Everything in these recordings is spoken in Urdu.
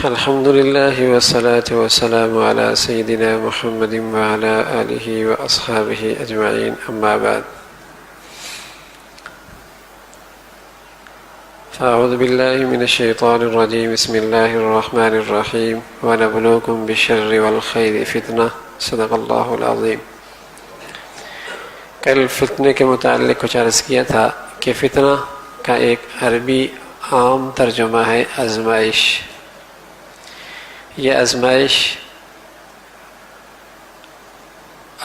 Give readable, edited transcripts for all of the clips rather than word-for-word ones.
الحمد لله والصلاة والسلام على سيدنا محمد وعلى آله وأصحابه أجمعين، أما بعد، فأعوذ بالله من الشيطان الرجيم. بسم الله الرحمن الرحيم. ونبلوكم بالشر والخير فتنة. صدق اللہ العظیم. کل فتنے کے متعلق کچھ عرض کیا تھا کہ فتنہ کا ایک عربی عام ترجمہ ہے آزمائش. یہ آزمائش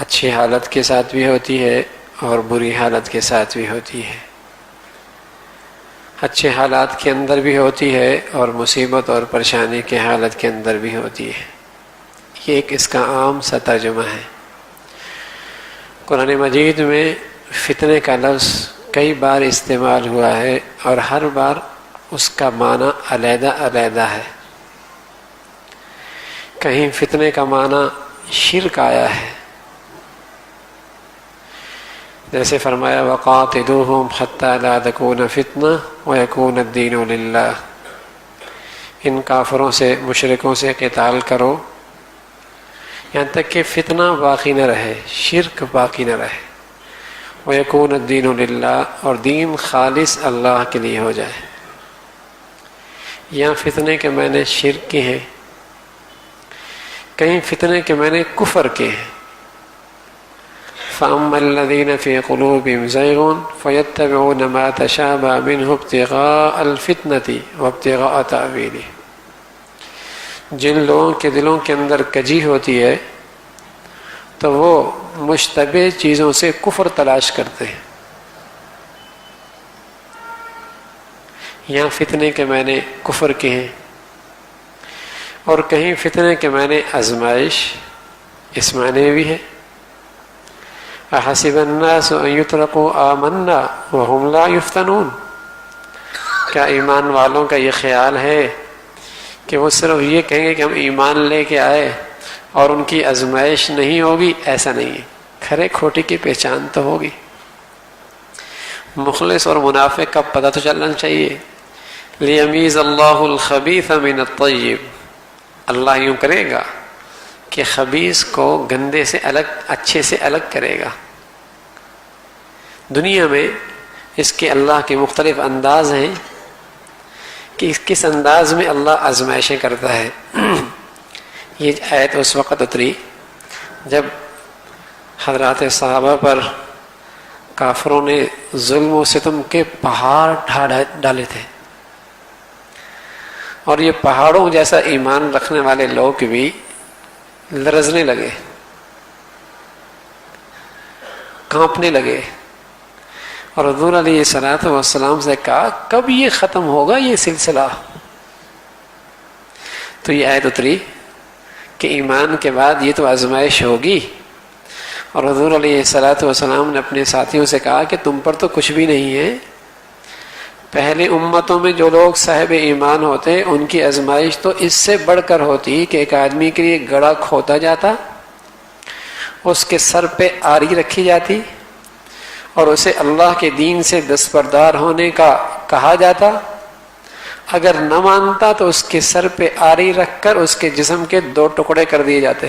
اچھی حالت کے ساتھ بھی ہوتی ہے اور بری حالت کے ساتھ بھی ہوتی ہے. اچھے حالات کے اندر بھی ہوتی ہے اور مصیبت اور پریشانی کے حالت کے اندر بھی ہوتی ہے. یہ ایک اس کا عام سا ترجمہ ہے. قرآن مجید میں فتنے کا لفظ کئی بار استعمال ہوا ہے اور ہر بار اس کا معنی علیحدہ علیحدہ ہے. کہیں فتنے کا معنی شرک آیا ہے، جیسے فرمایا وَقَاتِلُوهُمْ حَتَّى لَا تَكُونَ فِتْنَةٌ وَيَكُونَ الدِّينُ لِلَّهِ. ان کافروں سے، مشرکوں سے قتال کرو یہاں تک کہ فتنہ باقی نہ رہے، شرک باقی نہ رہے. وَيَكُونَ الدِّينُ لِلَّهِ، اور دین خالص اللہ کے لیے ہو جائے. یہاں فتنے کے معنی شرک کے ہیں، کہیں فتنے کے معنی کفر کے ہیں. فَأَمَّا الَّذِينَ فِي قُلُوبِهِمْ زَيْغٌ فَيَتَّبِعُونَ مَا تَشَابَهَ مِنْهُ ابْتِغَاءَ الْفِتْنَةِ وَابْتِغَاءَ تَأْوِيلِهِ. جن لوگوں کے دلوں کے اندر کجی ہوتی ہے تو وہ مشتبہ چیزوں سے کفر تلاش کرتے ہیں. یہاں فتنے کے معنی کفر کے ہیں، اور کہیں فتنے کے معنی آزمائش، اس معنی بھی ہے. احسب الناس ان یترکوا آمنا وهم لا یفتنون. کیا ایمان والوں کا یہ خیال ہے کہ وہ صرف یہ کہیں گے کہ ہم ایمان لے کے آئے اور ان کی آزمائش نہیں ہوگی؟ ایسا نہیں ہے. کھرے کھوٹی کی پہچان تو ہوگی. مخلص اور منافق کا پتہ تو چلنا چاہیے. لیمیز اللہ الخبیث من الطیب. اللہ یوں کرے گا کہ خبیث کو گندے سے الگ، اچھے سے الگ کرے گا. دنیا میں اس کے اللہ کے مختلف انداز ہیں کہ کس انداز میں اللہ آزمائشیں کرتا ہے. یہ آیت اس وقت اتری جب حضرات صحابہ پر کافروں نے ظلم و ستم کے پہاڑ ڈالے تھے، اور یہ پہاڑوں جیسا ایمان رکھنے والے لوگ بھی لرزنے لگے، کانپنے لگے، اور حضور علیہ الصلوۃ والسلام سے کہا کب یہ ختم ہوگا یہ سلسلہ. تو یہ آیت اتری کہ ایمان کے بعد یہ تو آزمائش ہوگی. اور حضور علیہ الصلوۃ والسلام نے اپنے ساتھیوں سے کہا کہ تم پر تو کچھ بھی نہیں ہے. پہلے امتوں میں جو لوگ صاحب ایمان ہوتے ان کی آزمائش تو اس سے بڑھ کر ہوتی کہ ایک آدمی کے لیے گڑھا کھودا جاتا، اس کے سر پہ آری رکھی جاتی اور اسے اللہ کے دین سے دستبردار ہونے کا کہا جاتا. اگر نہ مانتا تو اس کے سر پہ آری رکھ کر اس کے جسم کے 2 ٹکڑے کر دیے جاتے،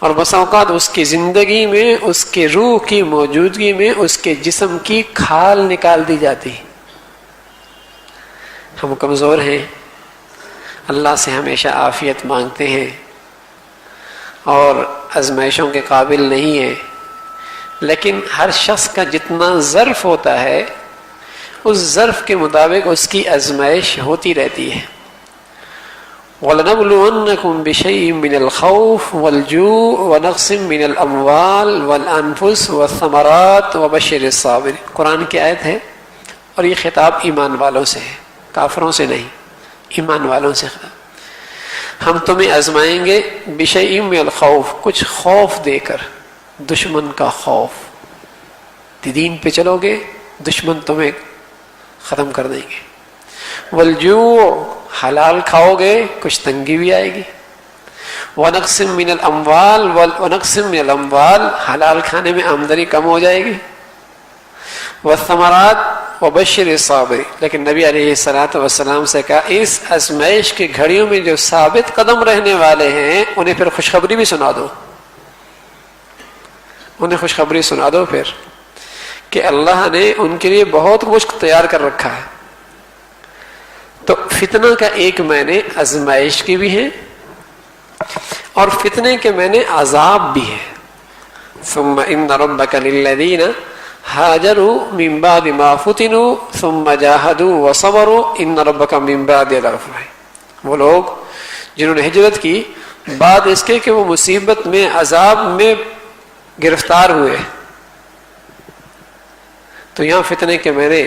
اور بس اوقات اس کی زندگی میں، اس کے روح کی موجودگی میں اس کے جسم کی کھال نکال دی جاتی. ہم کمزور ہیں، اللہ سے ہمیشہ عافیت مانگتے ہیں اور آزمائشوں کے قابل نہیں ہیں، لیکن ہر شخص کا جتنا ظرف ہوتا ہے اس ظرف کے مطابق اس کی آزمائش ہوتی رہتی ہے. وَلَنَبْلُوَنَّكُمْ بِشَيْءٍ مِّنَ الْخَوْفِ وَالْجُوعِ وَنَقْصٍ مِّنَ الْأَمْوَالِ وَالْأَنفُسِ وَالثَّمَرَاتِ وَبَشِّرِ الصَّابِرِينَ. قرآن کی آیت ہے اور یہ خطاب ایمان والوں سے ہے، کافروں سے نہیں، ایمان والوں سے. ہم تمہیں آزمائیں گے بِشَيْءٍ مِّنَ الْخَوْفِ، کچھ خوف دے کر، دشمن کا خوف. دین پہ چلو گے دشمن تمہیں ختم کر دیں گے. والجوع، حلال کھاؤ گے کچھ تنگی بھی آئے گی. ونقص من الاموال ونقص من الاموال، حلال کھانے میں آمدنی کم ہو جائے گی. والثمرات، وبشر الصابرین، لیکن نبی علیہ الصلوۃ والسلام سے کہا اس آزمائش کی گھڑیوں میں جو ثابت قدم رہنے والے ہیں انہیں پھر خوشخبری بھی سنا دو، انہیں خوشخبری سنا دو پھر کہ اللہ نے ان کے لیے بہت کچھ تیار کر رکھا ہے۔ تو فتنہ کا ایک معنی آزمائش کی بھی ہے اور فتنے کے معنی عذاب بھی ہے۔ ثم ان ربک للذین ہاجروا من بعد ما فتنوا ثم جاہدوا وصبروا ان ربک من بعد لغفور رحیم، وہ لوگ جنہوں نے ہجرت کی بعد اس کے کہ وہ مصیبت میں عذاب میں گرفتار ہوئے، تو یہاں فتنے کے معنی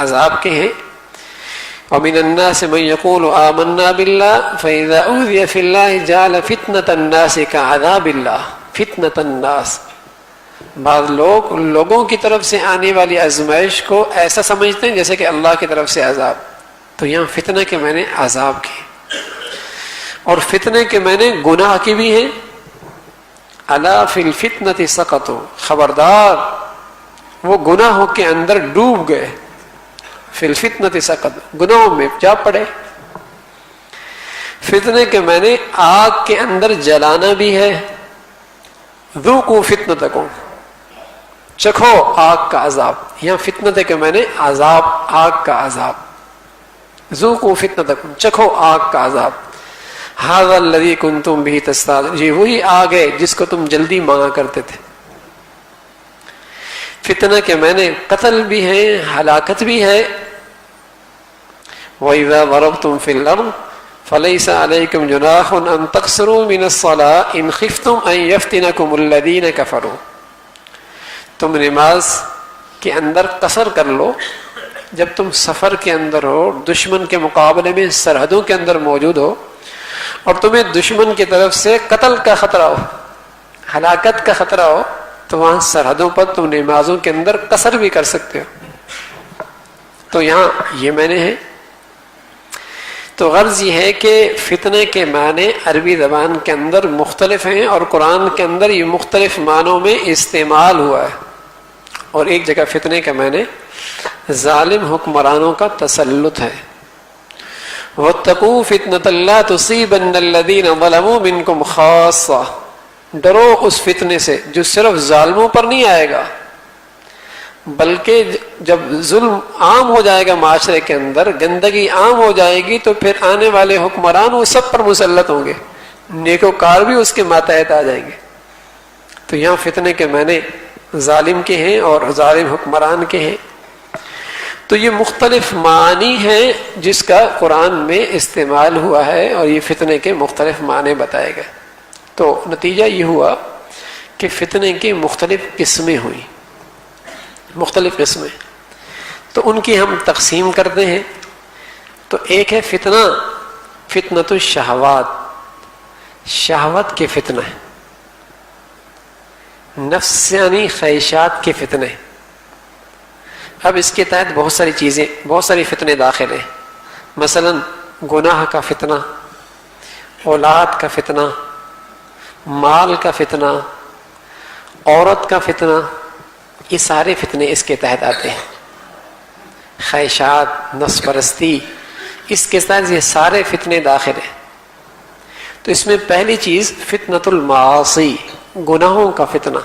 عذاب کے ہیں۔ ومن الناس من يقول آمنا بالله فإذا أوذي في الله جعل فتنة الناس كعذاب الله، فتنة الناس، بعض لوگوں کی طرف سے آنے والی آزمائش کو ایسا سمجھتے ہیں جیسے کہ اللہ کی طرف سے عذاب، تو یہاں فتنہ کے معنی عذاب کے، اور فتنے کے معنی گناہ کی بھی ہیں۔ الا فی الفتنة سقطوا، خبردار وہ گناہوں کے اندر ڈوب گئے، فی الفتنة سقطوا، گناہوں میں جا پڑے۔ فتنے کے معنی آگ کے اندر جلانا بھی ہے، ذوقوا فتنتکم، چکھو آگ کا عذاب، یہاں فتنت کے معنی عذاب، آگ کا عذاب، ذوقوا فتنتکم، چکھو آگ کا عذاب۔ ھذا الذی کنتم بہ تستعجلون، یہ وہی آگ ہے جس کو تم جلدی مانگا کرتے تھے۔ فتنہ کے معنی قتل بھی ہے، ہلاکت بھی ہے۔ وَإِذَا ضَرَبْتُمْ فِي الْأَرْضِ فَلَيْسَ عَلَيْكُمْ جُنَاحٌ أَن تَقْصُرُوا مِنَ الصَّلَاةِ إِنْ خِفْتُمْ أَن يَفْتِنَكُمُ الَّذِينَ كَفَرُوا، تم نماز کے اندر قصر کر لو جب تم سفر کے اندر ہو، دشمن کے مقابلے میں سرحدوں کے اندر موجود ہو، اور تمہیں دشمن کی طرف سے قتل کا خطرہ ہو، ہلاکت کا خطرہ ہو، تو وہاں سرحدوں پر تم نمازوں کے اندر قصر بھی کر سکتے ہو۔ تو یہاں یہ معنی ہے۔ تو غرض یہ ہے کہ فتنے کے معنی عربی زبان کے اندر مختلف ہیں، اور قرآن کے اندر یہ مختلف معنوں میں استعمال ہوا ہے۔ اور ایک جگہ فتنے کا معنی ظالم حکمرانوں کا تسلط ہے۔ وَاتَّقُوا فِتْنَةً لَا تُصِيبَنَّ الَّذِينَ ظَلَمُوا مِنْكُمْ خَاصَّةً، ڈرو اس فتنے سے جو صرف ظالموں پر نہیں آئے گا، بلکہ جب ظلم عام ہو جائے گا معاشرے کے اندر، گندگی عام ہو جائے گی، تو پھر آنے والے حکمران وہ سب پر مسلط ہوں گے، نیکوکار بھی اس کے ماتحت آ جائیں گے۔ تو یہاں فتنے کے معنی ظالم کے ہیں اور ظالم حکمران کے ہیں۔ تو یہ مختلف معنی ہیں جس کا قرآن میں استعمال ہوا ہے، اور یہ فتنے کے مختلف معنی بتائے گئے۔ تو نتیجہ یہ ہوا کہ فتنے کی مختلف قسمیں ہوئیں، مختلف قسمیں، تو ان کی ہم تقسیم کرتے ہیں۔ تو ایک ہے فتنہ، فتنۃ الشہوات، شہوت کے فتنہ، نفسانی خواہشات کے فتنے۔ اب اس کے تحت بہت ساری چیزیں، بہت ساری فتنے داخل ہیں، مثلا گناہ کا فتنہ، اولاد کا فتنہ، مال کا فتنہ، عورت کا فتنہ، یہ سارے فتنے اس کے تحت آتے ہیں۔ خواہشات، نفس پرستی، اس کے تحت یہ سارے فتنے داخل ہیں۔ تو اس میں پہلی چیز فتنۃ المعاصی، گناہوں کا فتنہ۔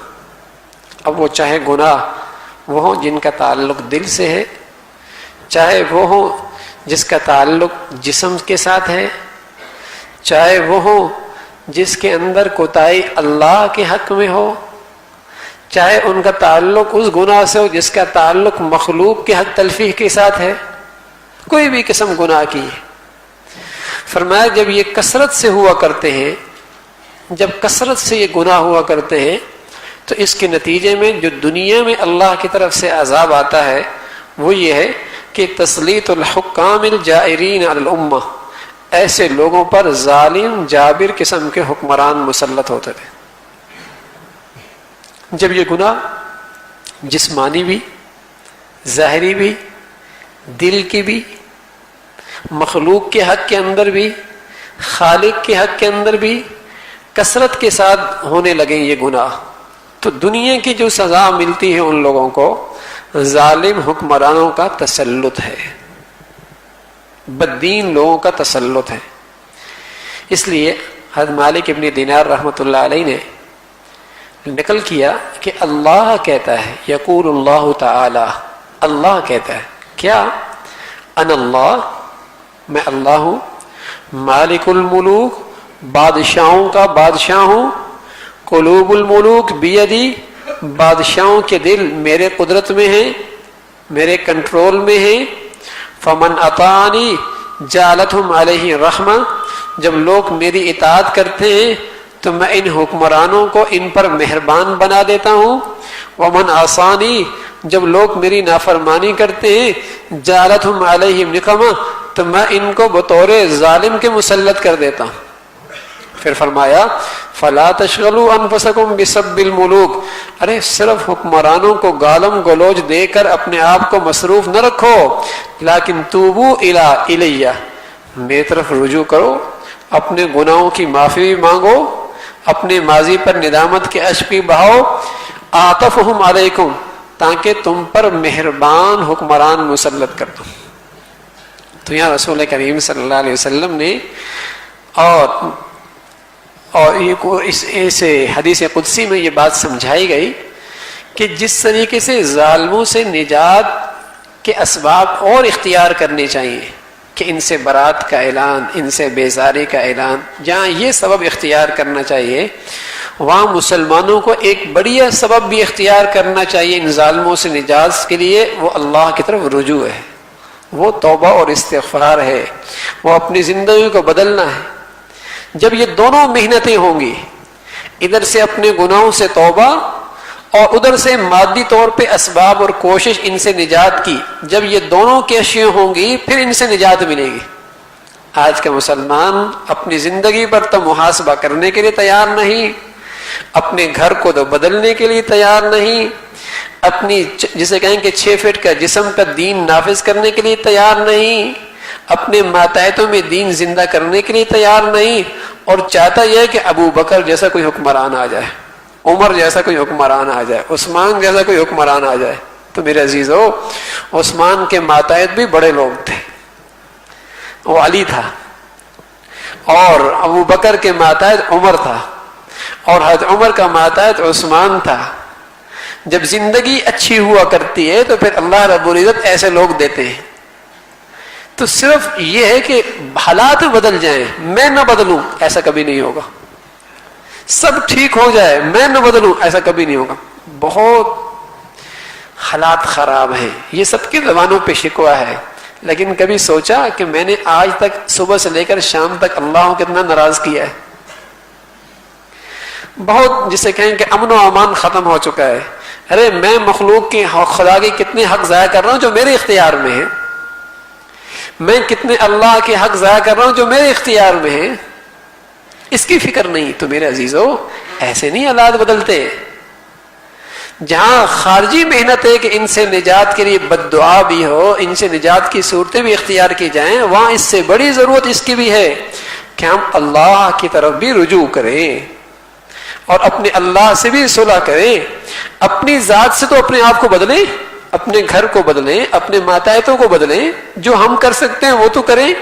اب وہ چاہے گناہ وہ ہوں جن کا تعلق دل سے ہے، چاہے وہ ہوں جس کا تعلق جسم کے ساتھ ہے، چاہے وہ ہوں جس کے اندر کوتاہی اللہ کے حق میں ہو، چاہے ان کا تعلق اس گناہ سے ہو جس کا تعلق مخلوق کے حق تلفیق کے ساتھ ہے، کوئی بھی قسم گناہ کی ہے۔ فرمایا جب یہ کثرت سے ہوا کرتے ہیں، جب کثرت سے یہ گناہ ہوا کرتے ہیں، تو اس کے نتیجے میں جو دنیا میں اللہ کی طرف سے عذاب آتا ہے وہ یہ ہے کہ تسلیط الحکام الجائرین علی الامہ، ایسے لوگوں پر ظالم جابر قسم کے حکمران مسلط ہوتے تھے۔ جب یہ گناہ جسمانی بھی، ظاہری بھی، دل کی بھی، مخلوق کے حق کے اندر بھی، خالق کے حق کے اندر بھی کثرت کے ساتھ ہونے لگے یہ گناہ، تو دنیا کی جو سزا ملتی ہے ان لوگوں کو، ظالم حکمرانوں کا تسلط ہے، بددین لوگوں کا تسلط ہے۔ اس لیے حضرت مالک ابن دینار رحمۃ اللہ علیہ نے نقل کیا کہ اللہ کہتا ہے، یقول اللہ تعالی، اللہ کہتا ہے کیا؟ ان اللہ، میں اللہ ہوں، مالک الملوک، بادشاہوں کا بادشاہ ہوں، قلوب الملوک بیدی، بادشاہوں کے دل میرے قدرت میں ہیں، میرے کنٹرول میں ہیں، فمن اطاعنی جعلتہم علیہ رحمہ، جب لوگ میری اطاعت کرتے ہیں تو میں ان حکمرانوں کو ان پر مہربان بنا دیتا ہوں، ومن عصانی، جب لوگ میری نافرمانی کرتے ہیں، جعلتہم علیہم نقمہ، تو میں ان کو بطور ظالم کے مسلط کر دیتا ہوں۔ پھر فرمایا فلا تشغلوا انفسکم بسب الملوک، ارے صرف حکمرانوں کو گالم گلوچ دے کر اپنے آپ کو مصروف نہ رکھو، لیکن توبوا الی، میری طرف رجوع کرو، اپنے گناہوں کی معافی بھی مانگو، اپنے ماضی پر ندامت کے اشک بھی بہاؤ، آتفہم علیکم، تاکہ تم پر مہربان حکمران مسلط کر دوں۔ تو یہاں رسول کریم صلی اللہ علیہ وسلم نے اور اس حدیث قدسی میں یہ بات سمجھائی گئی کہ جس طریقے سے ظالموں سے نجات کے اسباب اور اختیار کرنے چاہیے کہ ان سے برات کا اعلان، ان سے بیزاری کا اعلان، جہاں یہ سبب اختیار کرنا چاہیے وہاں مسلمانوں کو ایک بڑھیا سبب بھی اختیار کرنا چاہیے ان ظالموں سے نجات کے لیے، وہ اللہ کی طرف رجوع ہے، وہ توبہ اور استغفار ہے، وہ اپنی زندگی کو بدلنا ہے۔ جب یہ دونوں محنتیں ہوں گی، ادھر سے اپنے گناہوں سے توبہ اور ادھر سے مادی طور پہ اسباب اور کوشش ان سے نجات کی، جب یہ دونوں کی اشیاء ہوں گی پھر ان سے نجات ملے گی۔ آج کا مسلمان اپنی زندگی پر تو محاسبہ کرنے کے لیے تیار نہیں، اپنے گھر کو تو بدلنے کے لیے تیار نہیں، اپنی جسے کہیں کہ 6 فٹ کا جسم کا دین نافذ کرنے کے لیے تیار نہیں، اپنے ماتحتوں میں دین زندہ کرنے کے لیے تیار نہیں، اور چاہتا یہ ہے کہ ابو بکر جیسا کوئی حکمران آ جائے، عمر جیسا کوئی حکمران آ جائے، عثمان جیسا کوئی حکمران آ جائے۔ تو میرے عزیزو، عثمان کے ماتحت بھی بڑے لوگ تھے، وہ علی تھا، اور ابو بکر کے ماتحت عمر تھا، اور حضرت عمر کا ماتحت عثمان تھا۔ جب زندگی اچھی ہوا کرتی ہے تو پھر اللہ رب العزت ایسے لوگ دیتے ہیں۔ تو صرف یہ ہے کہ حالات بدل جائیں، میں نہ بدلوں، ایسا کبھی نہیں ہوگا۔ سب ٹھیک ہو جائے، میں نہ بدلوں، ایسا کبھی نہیں ہوگا۔ بہت حالات خراب ہیں، یہ سب کی زبانوں پہ شکوہ ہے، لیکن کبھی سوچا کہ میں نے آج تک صبح سے لے کر شام تک اللہ کو کتنا ناراض کیا ہے؟ بہت، جسے کہیں کہ امن و امان ختم ہو چکا ہے۔ ارے میں مخلوق کے خدا کے کتنے حق ضائع کر رہا ہوں جو میرے اختیار میں ہیں، میں کتنے اللہ کے حق ضائع کر رہا ہوں جو میرے اختیار میں ہیں، اس کی فکر نہیں۔ تو میرے عزیزو، ایسے نہیں حالات بدلتے۔ جہاں خارجی محنت ہے کہ ان سے نجات کے لیے بد دعا بھی ہو، ان سے نجات کی صورتیں بھی اختیار کی جائیں، وہاں اس سے بڑی ضرورت اس کی بھی ہے کہ ہم اللہ کی طرف بھی رجوع کریں اور اپنے اللہ سے بھی صلح کریں۔ اپنی ذات سے تو اپنے آپ کو بدلیں، اپنے گھر کو بدلیں، اپنے ماتحتوں کو بدلیں، جو ہم کر سکتے ہیں وہ تو کریں۔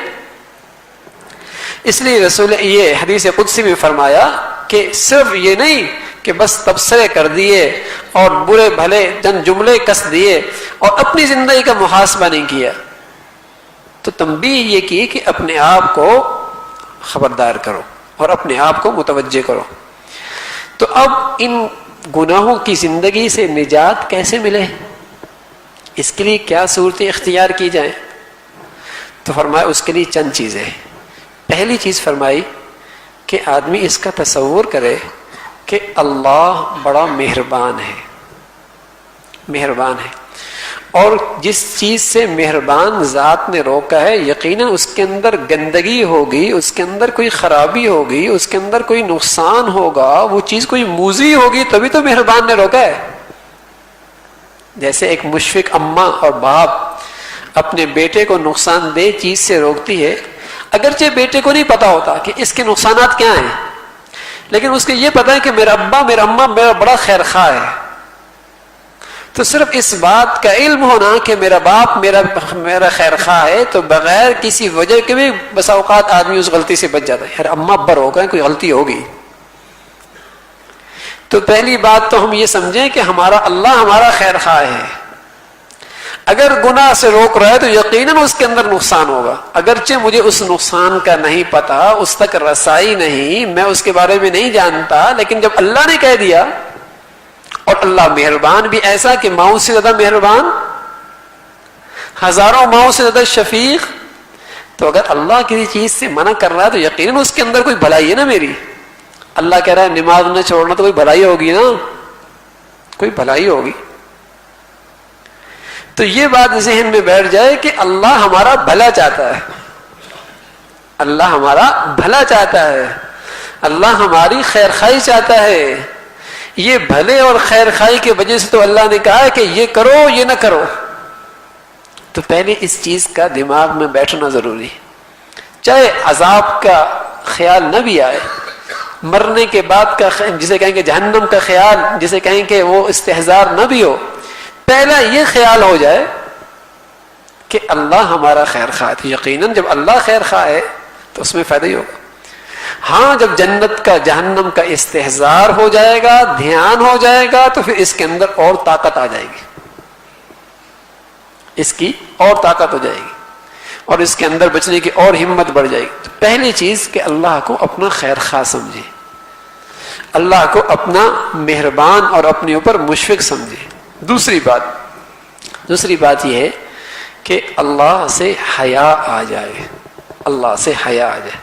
اس لیے رسول یہ حدیث قدسی میں فرمایا کہ صرف یہ نہیں کہ بس تبصرے کر دیے اور برے بھلے جملے کس دیے اور اپنی زندگی کا محاسبہ نہیں کیا، تو تنبیہ یہ کی کہ اپنے آپ کو خبردار کرو اور اپنے آپ کو متوجہ کرو۔ تو اب ان گناہوں کی زندگی سے نجات کیسے ملے، اس کے لیے کیا صورتیں اختیار کی جائیں؟ تو فرمایا اس کے لیے چند چیزیں۔ پہلی چیز فرمائی کہ آدمی اس کا تصور کرے کہ اللہ بڑا مہربان ہے، مہربان ہے، اور جس چیز سے مہربان ذات نے روکا ہے یقیناً اس کے اندر گندگی ہوگی، اس کے اندر کوئی خرابی ہوگی، اس کے اندر کوئی نقصان ہوگا، وہ چیز کوئی موذی ہوگی، تبھی تو مہربان نے روکا ہے۔ جیسے ایک مشفق اماں اور باپ اپنے بیٹے کو نقصان دہ چیز سے روکتی ہے، اگرچہ بیٹے کو نہیں پتا ہوتا کہ اس کے نقصانات کیا ہیں، لیکن اس کو یہ پتا ہے کہ میرا ابا میرا اماں میرا بڑا خیر خواہ ہے، تو صرف اس بات کا علم ہونا کہ میرا باپ میرا خیر خواہ ہے، تو بغیر کسی وجہ کے بھی بسا اوقات آدمی اس غلطی سے بچ جاتا ہے. یار اماں ابا ہو گئے، کوئی غلطی ہوگی. تو پہلی بات تو ہم یہ سمجھیں کہ اللہ ہمارا خیر خواہ ہے. اگر گناہ سے روک رہا ہے تو یقیناً اس کے اندر نقصان ہوگا، اگرچہ مجھے اس نقصان کا نہیں پتا، اس تک رسائی نہیں، میں اس کے بارے میں نہیں جانتا، لیکن جب اللہ نے کہہ دیا، اور اللہ مہربان بھی ایسا کہ ماؤں سے زیادہ مہربان، ہزاروں ماؤں سے زیادہ شفیق، تو اگر اللہ کسی چیز سے منع کر رہا ہے تو یقیناً اس کے اندر کوئی بھلائی ہے نا میری. اللہ کہہ رہا ہے نماز نہ چھوڑنا، تو کوئی بھلائی ہوگی نا، کوئی بھلائی ہوگی. تو یہ بات ذہن میں بیٹھ جائے کہ اللہ ہمارا بھلا چاہتا ہے، اللہ ہمارا بھلا چاہتا ہے، اللہ ہماری خیر خواہی چاہتا ہے. یہ بھلے اور خیر خواہی کی وجہ سے تو اللہ نے کہا ہے کہ یہ کرو یہ نہ کرو. تو پہلے اس چیز کا دماغ میں بیٹھنا ضروری، چاہے عذاب کا خیال نہ بھی آئے، مرنے کے بعد کا جسے کہیں کہ جہنم کا خیال، جسے کہیں کہ وہ استحضار نہ بھی ہو، پہلا یہ خیال ہو جائے کہ اللہ ہمارا خیر خواہ ہے. یقیناً جب اللہ خیر خواہ ہے تو اس میں فائدہ ہی ہوگا. ہاں جب جنت کا جہنم کا استحضار ہو جائے گا، دھیان ہو جائے گا، تو پھر اس کے اندر اور طاقت آ جائے گی، اس کی اور طاقت ہو جائے گی، اور اس کے اندر بچنے کی اور ہمت بڑھ جائے گی. تو پہلی چیز کہ اللہ کو اپنا خیر خواہ سمجھے، اللہ کو اپنا مہربان اور اپنے اوپر مشفق سمجھے. دوسری بات یہ ہے کہ اللہ سے حیا آ جائے، اللہ سے حیا آ جائے.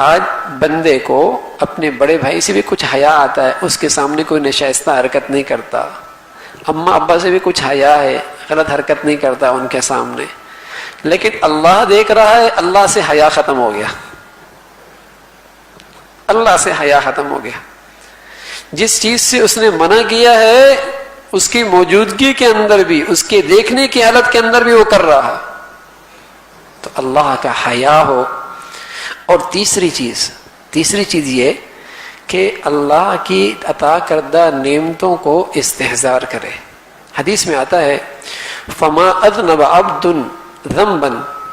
آج بندے کو اپنے بڑے بھائی سے بھی کچھ حیا آتا ہے، اس کے سامنے کوئی نشائستہ حرکت نہیں کرتا. اماں ابا سے بھی کچھ حیا ہے، غلط حرکت نہیں کرتا ان کے سامنے. لیکن اللہ دیکھ رہا ہے، اللہ سے حیا ختم ہو گیا، اللہ سے حیا ختم ہو گیا. جس چیز سے اس نے منع کیا ہے اس کی موجودگی کے اندر بھی، اس کے دیکھنے کی حالت کے اندر بھی وہ کر رہا. تو اللہ کا حیا ہو. اور تیسری چیز یہ کہ اللہ کی عطا کردہ نعمتوں کو استحضار کرے. حدیث میں آتا ہے فما اذنب عبد ذنبا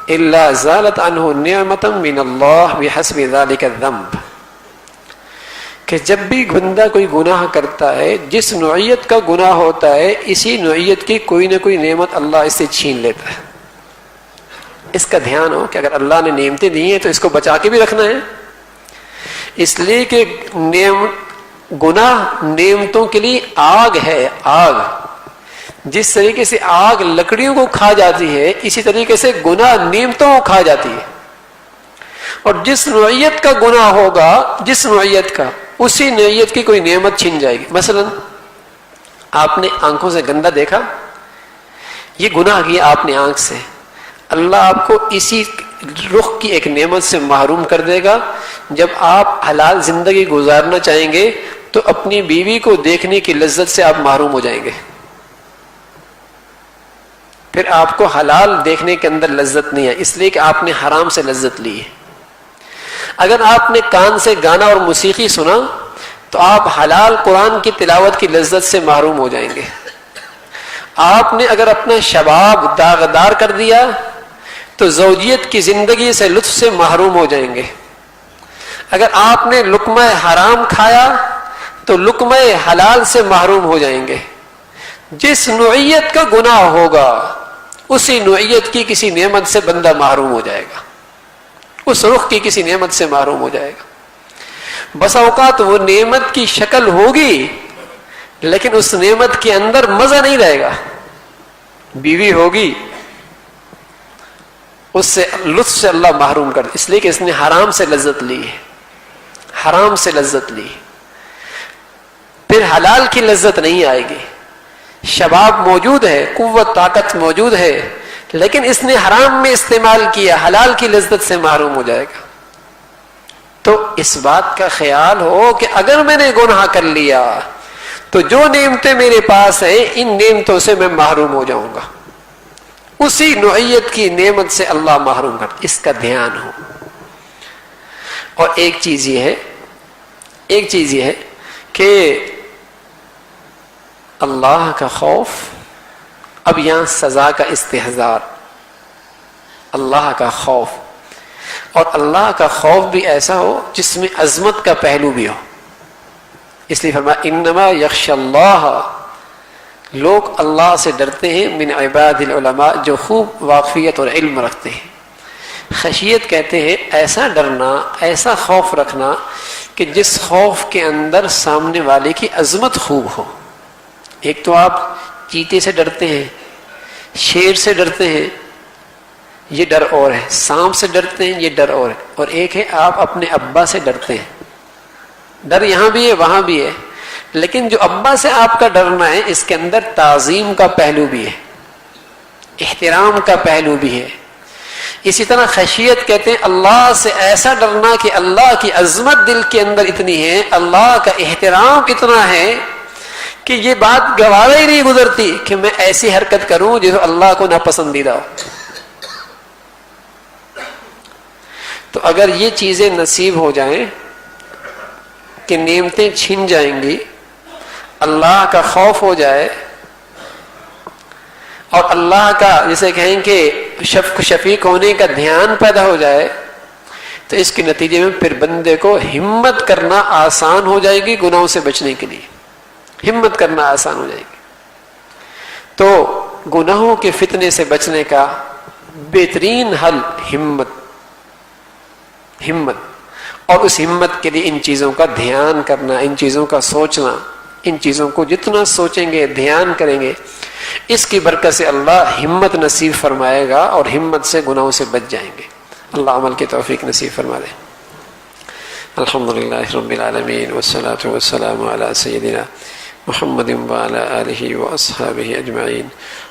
الا زالت عنہ نعمتا من اللہ بحسب ذلك الذنب، کہ جب بھی بندہ کوئی گناہ کرتا ہے، جس نوعیت کا گناہ ہوتا ہے، اسی نوعیت کی کوئی نہ کوئی نعمت اللہ اس سے چھین لیتا ہے. اس کا دھیان ہو کہ اگر اللہ نے نعمتیں دی ہیں تو اس کو بچا کے بھی رکھنا ہے. اس لیے کہ گناہ نعمتوں کے لیے آگ ہے، آگ. جس طریقے سے آگ لکڑیوں کو کھا جاتی ہے، اسی طریقے سے گناہ نعمتوں کو کھا جاتی ہے. اور جس نوعیت کا گناہ ہوگا، جس نوعیت کا، اسی نوعیت کی کوئی نعمت چھن جائے گی. مثلا آپ نے آنکھوں سے گندا دیکھا، یہ گناہ کیا آپ نے آنکھ سے، اللہ آپ کو اسی رخ کی ایک نعمت سے محروم کر دے گا. جب آپ حلال زندگی گزارنا چاہیں گے تو اپنی بیوی کو دیکھنے کی لذت سے آپ محروم ہو جائیں گے. پھر آپ کو حلال دیکھنے کے اندر لذت نہیں ہے، اس لیے کہ آپ نے حرام سے لذت لی ہے. اگر آپ نے کان سے گانا اور موسیقی سنا تو آپ حلال قرآن کی تلاوت کی لذت سے محروم ہو جائیں گے. آپ نے اگر اپنا شباب داغدار کر دیا تو زوجیت کی زندگی سے لطف سے محروم ہو جائیں گے. اگر آپ نے لقمہ حرام کھایا تو لقمہ حلال سے محروم ہو جائیں گے. جس نوعیت کا گناہ ہوگا اسی نوعیت کی کسی نعمت سے بندہ محروم ہو جائے گا، اس رخ کی کسی نعمت سے محروم ہو جائے گا. بس اوقات وہ نعمت کی شکل ہوگی لیکن اس نعمت کے اندر مزہ نہیں رہے گا. بیوی ہوگی، اس سے لطف سے اللہ محروم کر، اس لیے کہ اس نے حرام سے لذت لی ہے، حرام سے لذت لی. پھر حلال کی لذت نہیں آئے گی. شباب موجود ہے، قوت طاقت موجود ہے، لیکن اس نے حرام میں استعمال کیا، حلال کی لذت سے محروم ہو جائے گا. تو اس بات کا خیال ہو کہ اگر میں نے گناہ کر لیا تو جو نعمتیں میرے پاس ہیں ان نعمتوں سے میں محروم ہو جاؤں گا. اسی نوعیت کی نعمت سے اللہ محروم کر، اس کا دھیان ہو. اور ایک چیز یہ ہے کہ اللہ کا خوف. اب یہاں سزا کا استحضار، اللہ کا خوف، اور اللہ کا خوف بھی ایسا ہو جس میں عظمت کا پہلو بھی ہو. اس لیے فرمایا انما یخشی اللہ، لوگ اللہ سے ڈرتے ہیں من عباد العلماء، جو خوب واقفیت اور علم رکھتے ہیں. خشیت کہتے ہیں ایسا ڈرنا، ایسا خوف رکھنا کہ جس خوف کے اندر سامنے والے کی عظمت خوب ہو. ایک تو آپ چیتے سے ڈرتے ہیں، شیر سے ڈرتے ہیں، یہ ڈر اور ہے. سانپ سے ڈرتے ہیں، یہ ڈر اور ہے. اور ایک ہے آپ اپنے ابا سے ڈرتے ہیں. ڈر یہاں بھی ہے وہاں بھی ہے، لیکن جو ابا سے آپ کا ڈرنا ہے اس کے اندر تعظیم کا پہلو بھی ہے، احترام کا پہلو بھی ہے. اسی طرح خشیت کہتے ہیں اللہ سے ایسا ڈرنا کہ اللہ کی عظمت دل کے اندر اتنی ہے، اللہ کا احترام اتنا ہے کہ یہ بات گوارا ہی نہیں گزرتی کہ میں ایسی حرکت کروں جو اللہ کو ناپسندیدہ ہو. تو اگر یہ چیزیں نصیب ہو جائیں کہ نعمتیں چھن جائیں گی، اللہ کا خوف ہو جائے اور اللہ کا جسے کہیں کہ شفق شفیق ہونے کا دھیان پیدا ہو جائے، تو اس کے نتیجے میں پھر بندے کو ہمت کرنا آسان ہو جائے گی گناہوں سے بچنے کے لیے. ہمت کرنا آسان ہو جائے گی. تو گناہوں کے فتنے سے بچنے کا بہترین حل ہمت. اور اس ہمت کے لیے ان چیزوں کا دھیان کرنا، ان چیزوں کا سوچنا. ان چیزوں کو جتنا سوچیں گے، دھیان کریں گے، اس کی برکت سے اللہ ہمت نصیب فرمائے گا اور ہمت سے گناہوں سے بچ جائیں گے. اللہ عمل کی توفیق نصیب فرما دے. الحمدللہ رب العالمین والصلاة والسلام علی سیدنا محمد وعلى آلہ واصحابہ اجمعین.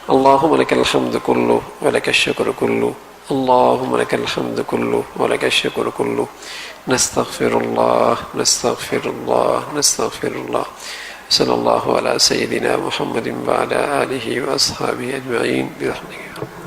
اللہم لک الحمد کلہ ولک الشکر کلہ، اللہم لک الحمد کلہ ولک الشکر کلہ. نستغفر اللہ نستغفر اللہ نستغفر اللہ. صلی اللہ علی سیدنا محمد وعلی آلہ واصحابہ اجمعین برحمتک.